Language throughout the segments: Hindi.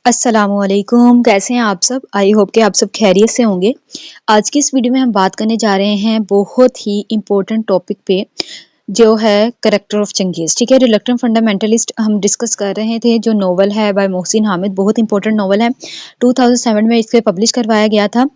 अस्सलामुअलैकुम, कैसे हैं आप सब? आई होप कि आप सब खैरियत से होंगे। आज की इस वीडियो में हम बात करने जा रहे हैं बहुत ही इम्पोर्टेंट टॉपिक पे, जो है करैक्टर ऑफ चंगेज़। ठीक है, रिलक्टेंट फंडामेंटलिस्ट हम डिस्कस कर रहे थे, जो नॉवल है बाय मोहसिन हामिद, बहुत इंपॉर्टेंट नॉवल है। 2007 में इसे पब्लिश करवाया गया था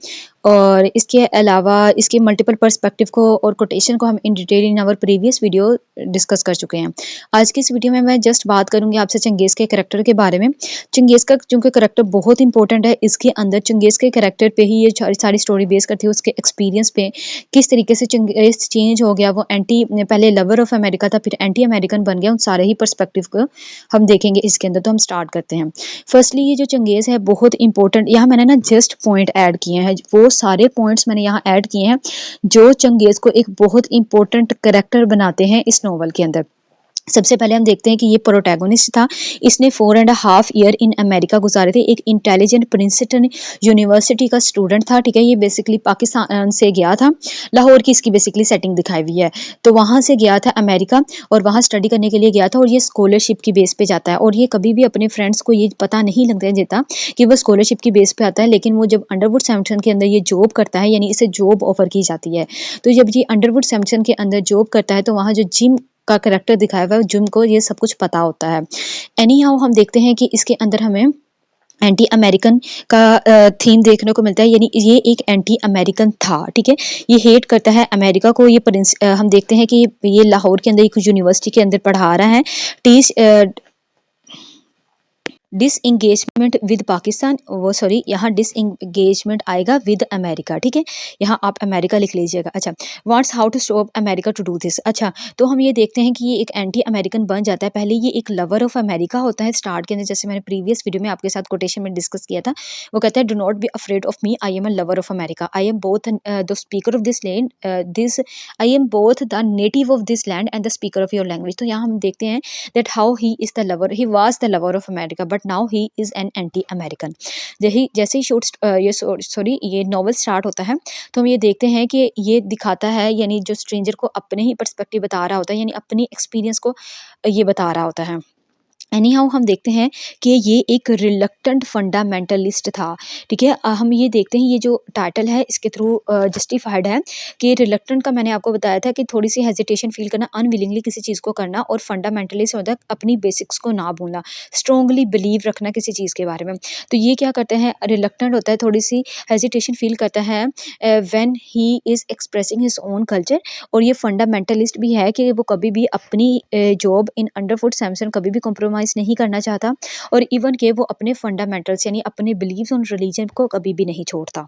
और इसके अलावा इसके मल्टीपल पर्सपेक्टिव को और कोटेशन को हम in detail in our previous video discuss कर चुके हैं। आज की इस वीडियो में मैं जस्ट बात करूंगी आपसे चंगेज़ के करैक्टर के बारे में। चंगेज़ का चूँकि करैक्टर बहुत इंपॉर्टेंट है, इसके अंदर चंगेज़ के करैक्टर पे ही ये सारी स्टोरी बेस करती है, उसके एक्सपीरियंस पे, किस तरीके से चंगेज़ चेंज हो गया, वो पहले लवर ऑफ अमेरिका था, फिर एंटी अमेरिकन बन गया। उन सारे ही पर्सपेक्टिव को हम देखेंगे इसके अंदर। तो हम स्टार्ट करते हैं। फर्स्टली ये जो चंगेज़ है बहुत इंपॉर्टेंट, यहाँ मैंने ना जस्ट पॉइंट ऐड किए हैं, वो सारे पॉइंट्स मैंने यहाँ ऐड किए हैं जो चंगेज़ को एक बहुत इंपॉर्टेंट करैक्टर बनाते हैं इस नॉवल के अंदर। सबसे पहले हम देखते हैं कि ये प्रोटैगोनिस्ट था। इसने 4.5 ईयर इन अमेरिका गुजारे थे। एक इंटेलिजेंट प्रिंसटन यूनिवर्सिटी का स्टूडेंट था। ठीक है, ये बेसिकली पाकिस्तान से गया था। लाहौर की इसकी बेसिकली सेटिंग दिखाई हुई है। तो वहाँ से गया था अमेरिका और वहाँ स्टडी करने के लिए गया था और ये स्कॉलरशिप की बेस पे जाता है और ये कभी भी अपने फ्रेंड्स को ये पता नहीं लगने देता कि वो स्कॉलरशिप की बेस पे आता है। लेकिन वो जब अंडरवुड सैम्पसन के अंदर ये जॉब करता है, यानी इसे जॉब ऑफर की जाती है, तो जब ये अंडरवुड सैम्पसन के अंदर जॉब करता है तो वहाँ जो जिम का करैक्टर दिखाया हुआ है, जिम को ये सब कुछ पता होता है। एनी हाउ हम देखते हैं कि इसके अंदर हमें एंटी अमेरिकन का थीम देखने को मिलता है, यानी ये एक एंटी अमेरिकन था। ठीक है, ये हेट करता है अमेरिका को। ये हम देखते हैं कि ये लाहौर के अंदर एक यूनिवर्सिटी के अंदर पढ़ा रहा है। टीच डिसएंगेजमेंट विद पाकिस्तान, वो सॉरी, यहाँ डिसएंगेजमेंट आएगा विद अमेरिका। ठीक है, यहाँ आप अमेरिका लिख लीजिएगा। अच्छा, wants how to stop America to do this. अच्छा, तो हम ये देखते हैं कि ये एक एंटी अमेरिकन बन जाता है। पहले ये एक लवर ऑफ अमेरिका होता है स्टार्ट के अंदर, जैसे मैंने प्रीवियस वीडियो में आपके साथ कोटेशन में डिस्कस किया था। वो कहता है, do not be afraid of me, I am a lover of America, I am both the speaker of this land, this I am both the native of this land and the speaker of your language. तो यहाँ हम देखते हैं that how he is the lover, he was the lover of America but now he is an anti American. जैसे ही ये नॉवल स्टार्ट होता है तो हम ये देखते हैं कि ये दिखाता है, यानी जो स्ट्रेंजर को अपने ही पर्सपेक्टिव बता रहा होता है, यानी अपनी एक्सपीरियंस को ये बता रहा होता है। एनी हाउ हम देखते हैं कि ये एक रिलक्टेंट फंडामेंटलिस्ट था। ठीक है, हम ये देखते हैं, ये जो टाइटल है इसके थ्रू जस्टिफाइड है कि रिलक्टेंट का मैंने आपको बताया था कि थोड़ी सी हेजिटेशन फील करना, अनविलिंगली किसी चीज़ को करना, और फंडामेंटलिस्ट होता है अपनी बेसिक्स को ना भूलना, स्ट्रॉन्गली बिलीव रखना किसी चीज़ के बारे में। तो ये क्या करते हैं, रिलक्टेंट होता है, थोड़ी सी हेजिटेशन फील करता है when he is expressing his own culture. और ये फंडामेंटलिस्ट भी है कि वो कभी भी अपनी जॉब इन अंडरवुड सैम्पसन कभी भी कॉम्प्रोमाइज़ नहीं करना चाहता, और इवन के वो अपने फंडामेंटल्स यानी अपने बिलीव्स ऑन रिलीजन को कभी भी नहीं छोड़ता।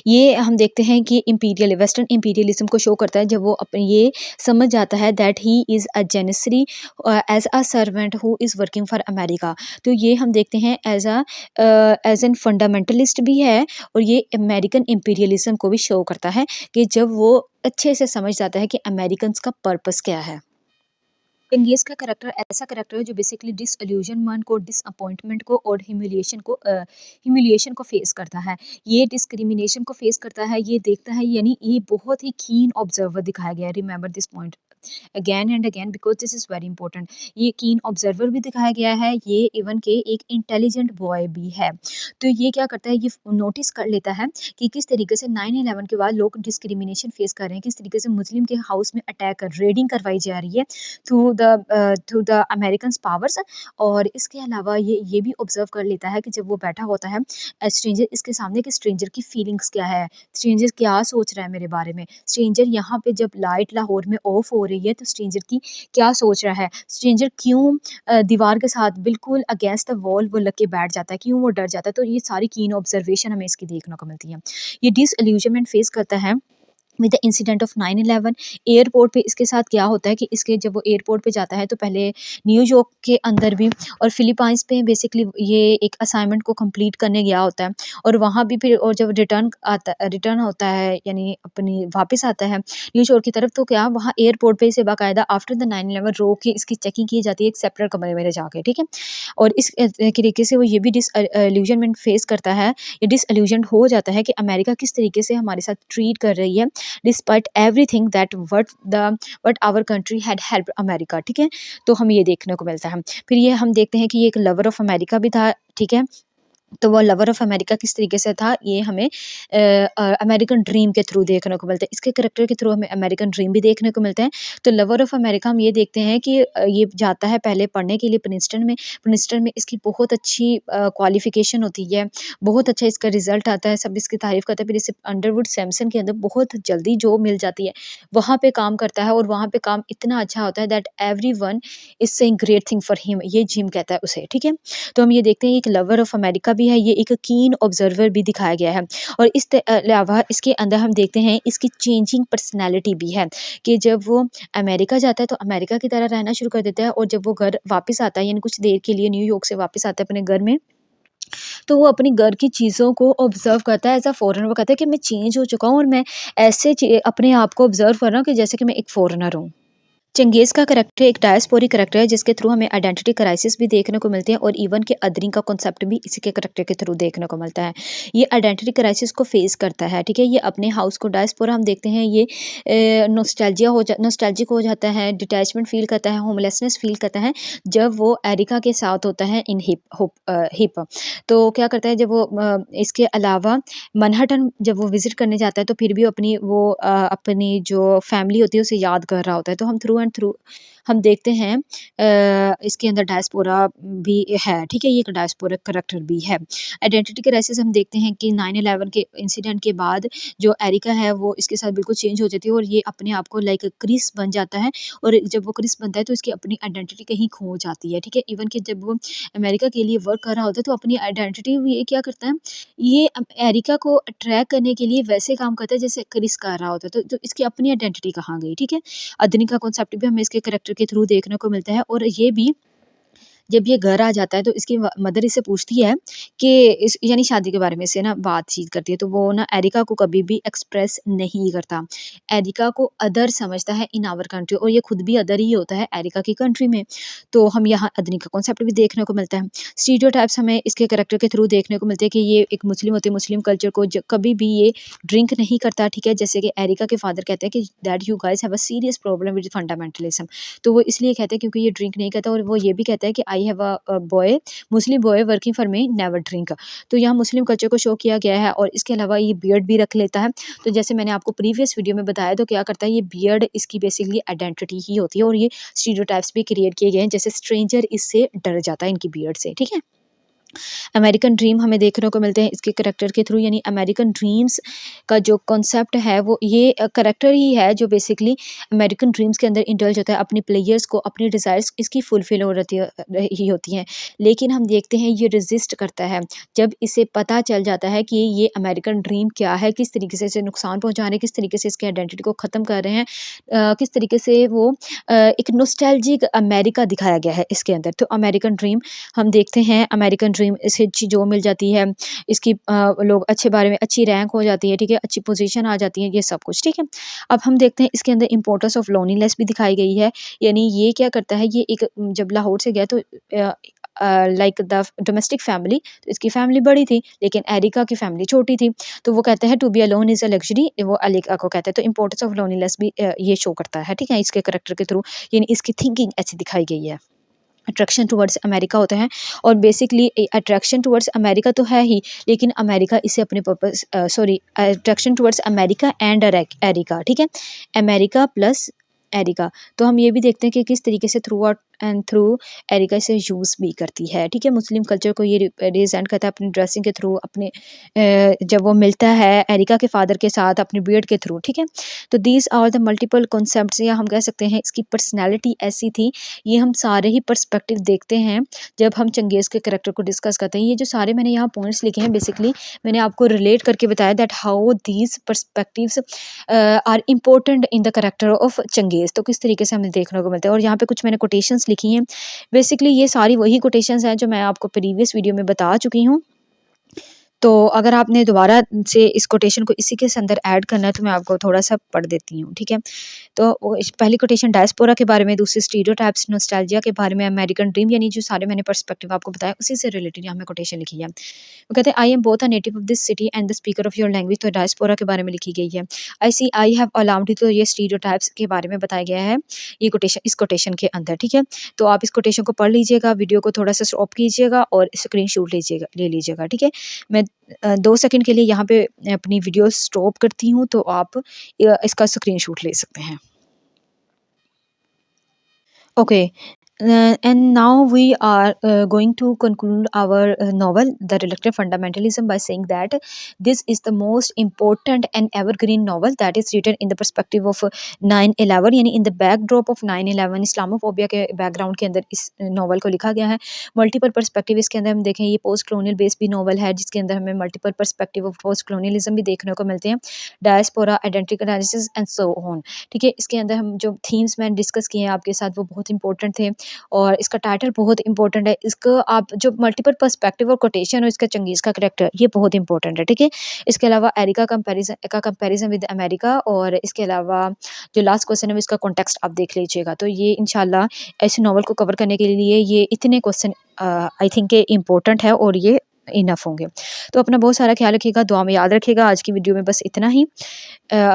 ये हम देखते हैं कि इंपीरियल वेस्टर्न इंपीरियलिज्म को शो करता है जब वो अपने ये समझ जाता है that he is a janissary as a servant who is working for America. तो ये हम देखते हैं एज एन फंडामेंटलिस्ट भी है, और ये अमेरिकन इंपीरियलिज्म को भी शो करता है कि जब वो अच्छे से समझ जाता है कि अमेरिकन्स का पर्पस क्या है। चंगेज का करैक्टर ऐसा करैक्टर है जो बेसिकली डिसइल्यूजनमेंट को, डिसअपॉइंटमेंट को और ह्यूमिलिएशन को फेस करता है। ये डिस्क्रिमिनेशन को फेस करता है, ये देखता है, यानी ये बहुत ही कीन ऑब्जर्वर दिखाया गया है। Remember this point again and again because this is very important. ये कीन ऑब्जर्वर भी दिखाया गया है, ये इवन के एक इंटेलिजेंट बॉय भी है। तो ये क्या करता है, ये नोटिस कर लेता है कि किस तरीके से 9/11 के बाद लोग डिस्क्रिमिनेशन फेस कर रहे हैं, किस तरीके से मुस्लिम के हाउस में अटैक कर, रेडिंग करवाई जा रही है थ्रू द अमेरिकन पावर्स। और इसके अलावा ये भी ऑब्जर्व कर लेता है कि जब वो बैठा होता है स्ट्रेंजर इसके सामने, कि स्ट्रेंजर की फीलिंग्स क्या है, स्ट्रेंजर क्या सोच रहा है मेरे बारे में, स्ट्रेंजर यहाँ पे जब लाइट लाहौर में ऑफ हो रही है तो स्ट्रेंजर की क्या सोच रहा है, स्ट्रेंजर क्यों दीवार के साथ बिल्कुल अगेंस्ट द वॉल वो लग के बैठ जाता है, क्यों वो डर जाता है। तो ये सारी कीन ऑब्जर्वेशन हमें इसकी देखने को मिलती है। ये डिसइल्यूजनमेंट फेस करता है with the incident of 9/11। Airport पे इसके साथ क्या होता है कि इसके जब वो एयरपोर्ट पे जाता है तो पहले न्यूयॉर्क के अंदर भी और फिलीपाइंस पे बेसिकली ये एक असाइनमेंट को कंप्लीट करने गया होता है, और वहाँ भी फिर, और जब रिटर्न होता है यानी अपनी वापस आता है न्यूयॉर्क की तरफ, तो क्या वहाँ एयरपोर्ट पे इसे बाकायदा आफ्टर द 9/11 रोक के इसकी चेकिंग की जाती है एक सेपरेट कमरे में जाके। ठीक है, और इस तरीके से वो ये भी डिसइल्यूजनमेंट फेस करता है, ये डिसइल्यूजन हो जाता है कि अमेरिका किस तरीके से हमारे साथ ट्रीट कर रही है, despite everything that what our country had help America, ठीक है। तो हम ये देखने को मिलता है। फिर ये हम देखते हैं कि ये एक लवर ऑफ अमेरिका भी था, ठीक है। तो वो लवर ऑफ अमेरिका किस तरीके से था, ये हमें अमेरिकन ड्रीम के थ्रू देखने को मिलता है। इसके करैक्टर के थ्रू हमें अमेरिकन ड्रीम भी देखने को मिलता है। तो लवर ऑफ अमेरिका हम ये देखते हैं कि ये जाता है पहले पढ़ने के लिए प्रिंसटन में इसकी बहुत अच्छी क्वालिफिकेशन होती है, बहुत अच्छा इसका रिजल्ट आता है, सब इसकी तारीफ करते हैं। फिर इसे अंडरवुड सैमसन के अंदर बहुत जल्दी जॉब मिल जाती है, वहाँ पे काम करता है और वहाँ पे काम इतना अच्छा होता है that everyone is saying great thing for him, ये जिम कहता है उसे, ठीक है। तो हम ये देखते हैं एक लवर ऑफ अमेरिका भी है, ये एक कीन ऑब्जर्वर भी दिखाया गया है। और इस अलावा इसके अंदर हम देखते हैं इसकी चेंजिंग पर्सनैलिटी भी है, कि जब वो अमेरिका जाता है तो अमेरिका की तरह रहना शुरू कर देता है, और जब वो घर वापस आता है यानी कुछ देर के लिए न्यूयॉर्क से वापस आता है अपने घर में, तो वो अपनी घर की चीज़ों को ऑब्जर्व करता है एज़ अ फॉरेनर। वो कहता है कि मैं चेंज हो चुका हूँ और मैं ऐसे अपने आप को ऑब्जर्व कर रहा हूँ कि जैसे कि मैं एक फॉरेनर हूँ। चंगेज़ का करैक्टर एक डायस्पोरिक करैक्टर है, जिसके थ्रू हमें आइडेंटिटी क्राइसिस भी देखने को मिलते हैं, और इवन के अदरिंग का कॉन्सेप्ट भी इसी के करैक्टर के थ्रू देखने को मिलता है। ये आइडेंटिटी क्राइसिस को फेस करता है, ठीक है। ये अपने हाउस को, डायस्पोरा हम देखते हैं ये नॉस्टैल्जिक हो जाता है, डिटैचमेंट फील करता है, होमलेसनेस फील करता है जब वो एरिका के साथ होता है इन हिप। तो क्या करता है जब वो इसके अलावा मैनहट्टन जब वो विजिट करने जाता है, तो फिर भी अपनी जो फैमिली होती है उसे याद कर रहा होता है। तो हम थ्रू एंड थ्रू हम देखते हैं इसके अंदर डायस्पोरा भी है, ठीक है। ये एक डायस्पोरा करैक्टर भी है। आइडेंटिटी क्राइसिस हम देखते हैं कि 9/11 के इंसिडेंट के बाद जो एरिका है वो इसके साथ बिल्कुल चेंज हो जाती है, और ये अपने आप को लाइक क्रिस बन जाता है, और जब वो क्रिस बनता है तो इसकी अपनी आइडेंटिटी कहीं खो जाती है, ठीक है। इवन कि जब वो अमेरिका के लिए वर्क कर रहा होता है तो अपनी आइडेंटिटी ये क्या करता है, ये एरिका को अट्रैक्ट करने के लिए वैसे काम करता है जैसे क्रिस कर रहा होता है। तो इसकी अपनी आइडेंटिटी कहाँ गई, ठीक है। अदनी का कॉन्सेप्ट भी हमें इसके करैक्टर के थ्रू देखने को मिलता है, और ये भी जब ये घर आ जाता है तो इसकी मदर इससे पूछती है कि इस यानी शादी के बारे में इससे ना बातचीत करती है, तो वो ना एरिका को कभी भी एक्सप्रेस नहीं करता। एरिका को अदर समझता है इन आवर कंट्री, और ये खुद भी अदर ही होता है एरिका की कंट्री में। तो हम यहाँ अदनी का कॉन्सेप्ट भी देखने को मिलता है। स्टीरियोटाइप्स हमें इसके कैरेक्टर के थ्रू देखने को मिलते हैं कि ये एक मुस्लिम होती है, मुस्लिम कल्चर को कभी भी ये ड्रिंक नहीं करता, ठीक है। जैसे कि एरिका के फादर कहते हैं कि that you guys have a serious problem with fundamentalism, तो वो इसलिए कहते हैं क्योंकि ये ड्रिंक नहीं करता, और वो ये भी कहता है कि I have a boy, Muslim boy working for me, never drink. तो यहाँ मुस्लिम कल्चर को शो किया गया है, और इसके अलावा ये बियर्ड भी रख लेता है। तो जैसे मैंने आपको प्रीवियस वीडियो में बताया, तो क्या करता है ये बियर्ड इसकी बेसिकली आइडेंटिटी ही होती है, और ये स्टीरियोटाइप्स भी क्रिएट किए गए हैं, जैसे स्ट्रेंजर इससे डर जाता है इनकी बियर्ड से, ठीक है। अमेरिकन ड्रीम हमें देखने को मिलते हैं इसके करैक्टर के थ्रू, यानी अमेरिकन ड्रीम्स का जो कॉन्सेप्ट है वो ये करैक्टर ही है जो बेसिकली अमेरिकन ड्रीम्स के अंदर इंडल्ज होता है। अपनी प्लेयर्स को अपनी डिज़ायर्स इसकी फुलफिल हो रही होती हैं, लेकिन हम देखते हैं ये रेजिस्ट करता है जब इसे पता चल जाता है कि ये अमेरिकन ड्रीम क्या है, किस तरीके से इसे नुकसान पहुंचा रहे हैं, किस तरीके से इसकी आइडेंटिटी को ख़त्म कर रहे हैं, किस तरीके से वो एक नोस्टैल्जिक अमेरिका दिखाया गया है इसके अंदर। तो अमेरिकन ड्रीम हम देखते हैं, अमेरिकन ड्रीम इसे अच्छी जॉब मिल जाती है, इसकी लोग अच्छे बारे में अच्छी रैंक हो जाती है, ठीक है, अच्छी पोजीशन आ जाती है, ये सब कुछ, ठीक है। अब हम देखते हैं इसके अंदर इंपॉर्टेंस ऑफ लोनलीनेस भी दिखाई गई है, यानी ये क्या करता है, ये एक जब लाहौर से गया तो लाइक द डोमेस्टिक फैमिली, तो इसकी फैमिली बड़ी थी लेकिन एरिका की फैमिली छोटी थी, तो वो कहते हैं to be alone is a luxury, वो एरिका को कहते हैं। तो इंपॉर्टेंस ऑफ लोनलीनेस भी ये शो करता है, ठीक है, इसके करैक्टर के थ्रू, यानी इसकी थिंकिंग ऐसी दिखाई गई है। अट्रैक्शन टुवर्ड्स अमेरिका होते हैं, और बेसिकली अट्रैक्शन टुवर्ड्स अमेरिका तो है ही, लेकिन अमेरिका इसे अपने purpose attraction towards America and एरिका, ठीक है, अमेरिका प्लस एरिका। तो हम ये भी देखते हैं कि किस तरीके से थ्रू आउट एंड थ्रू एरिका इसे यूज़ भी करती है, ठीक है। मुस्लिम कल्चर को ये रिप्रेजेंट करता है अपनी ड्रेसिंग के थ्रू, अपने जब वो मिलता है एरिका के फादर के साथ अपनी बियर्ड के थ्रू, ठीक है। तो these are the multiple concepts, या हम कह सकते हैं इसकी पर्सनैलिटी ऐसी थी, ये हम सारे ही पर्सपेक्टिव देखते हैं जब हम चंगेज़ के करैक्टर को डिस्कस करते हैं। ये जो सारे मैंने यहाँ पॉइंट्स लिखे हैं, बेसिकली मैंने आपको रिलेट करके बताया that how these perspectives are important in the character of Genghis. तो किस तरीके से हमें देखने को मिलता है, और यहाँ पे कुछ मैंने कोटेशंस लिखी हैं, बेसिकली ये सारी वही कोटेशंस हैं जो मैं आपको प्रीवियस वीडियो में बता चुकी हूँ। तो अगर आपने दोबारा से इस कोटेशन को इसी के अंदर ऐड करना है तो मैं आपको थोड़ा-सा पढ़ देती हूँ, ठीक है? तो वो इस पहली कोटेशन डायस्पोरा के बारे में, दूसरी स्टीरियोटाइप्स, नॉस्टैल्जिया के बारे में, अमेरिकन ड्रीम यानी जो सारे मैंने पर्सपेक्टिव आपको बताया उसी से रिलेटेड यहाँ में कोटेशन लिखी है। वो कहते हैं I am both a native of this city and the speaker of your language, तो डायस्पोरा के बारे में लिखी गई है। आई सी आई हैव अलाउड यू, तो ये स्टीरियोटाइप्स के बारे में बताया गया है ये कोटेशन इस कोटेशन के अंदर, ठीक है? तो आप इस कोटेशन को पढ़ लीजिएगा, वीडियो को थोड़ा-सा स्टॉप कीजिएगा और स्क्रीनशॉट ले लीजिएगा, ठीक है? मैं 2 सेकंड के लिए यहाँ पे अपनी वीडियो स्टॉप करती हूँ, तो आप इसका स्क्रीनशॉट ले सकते हैं। Okay. And now we are going to conclude our novel, The Reluctant Fundamentalism, by saying that this is the most important and evergreen novel that is written in the perspective of 9/11, यानी in the backdrop of 9/11, Islamophobia के बैकग्राउंड के अंदर इस नॉवल को लिखा गया है। मल्टीपल पर्सपेक्टिव इसके अंदर हम देखें, ये पोस्ट कलोनियल बेस्ड भी नॉवल है जिसके अंदर हमें multiple perspective of post colonialism भी देखने को मिलते हैं, diaspora, identity analysis and so on. ठीक है, इसके अंदर हम जो थीम्स मैंने डिस्कस किए हैं आपके साथ वो बहुत इंपॉर्टेंट थे और इसका टाइटल बहुत इंपॉर्टेंट है। इसको आप जो मल्टीपल पर्सपेक्टिव और कोटेशन और इसका चंगेज़ का करैक्टर ये बहुत इंपॉर्टेंट है, ठीक है? इसके अलावा एरिका कंपैरिज़न विद अमेरिका, और इसके अलावा जो लास्ट क्वेश्चन है इसका कॉन्टेक्स्ट आप देख लीजिएगा। तो ये इंशाल्लाह ऐसे नॉवल को कवर करने के लिए ये इतने क्वेश्चन आई थिंक के इम्पोर्टेंट है और ये इनफ होंगे। तो अपना बहुत सारा ख़्याल रखिएगा, दुआ में याद रखिएगा। आज की वीडियो में बस इतना ही।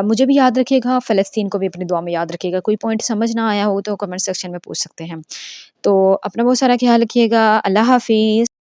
मुझे भी याद रखिएगा, फ़लस्तीन को भी अपनी दुआ में याद रखिएगा। कोई पॉइंट समझ ना आया हो तो कमेंट सेक्शन में पूछ सकते हैं। तो अपना बहुत सारा ख़्याल रखिएगा। अल्लाह हाफ़िज़।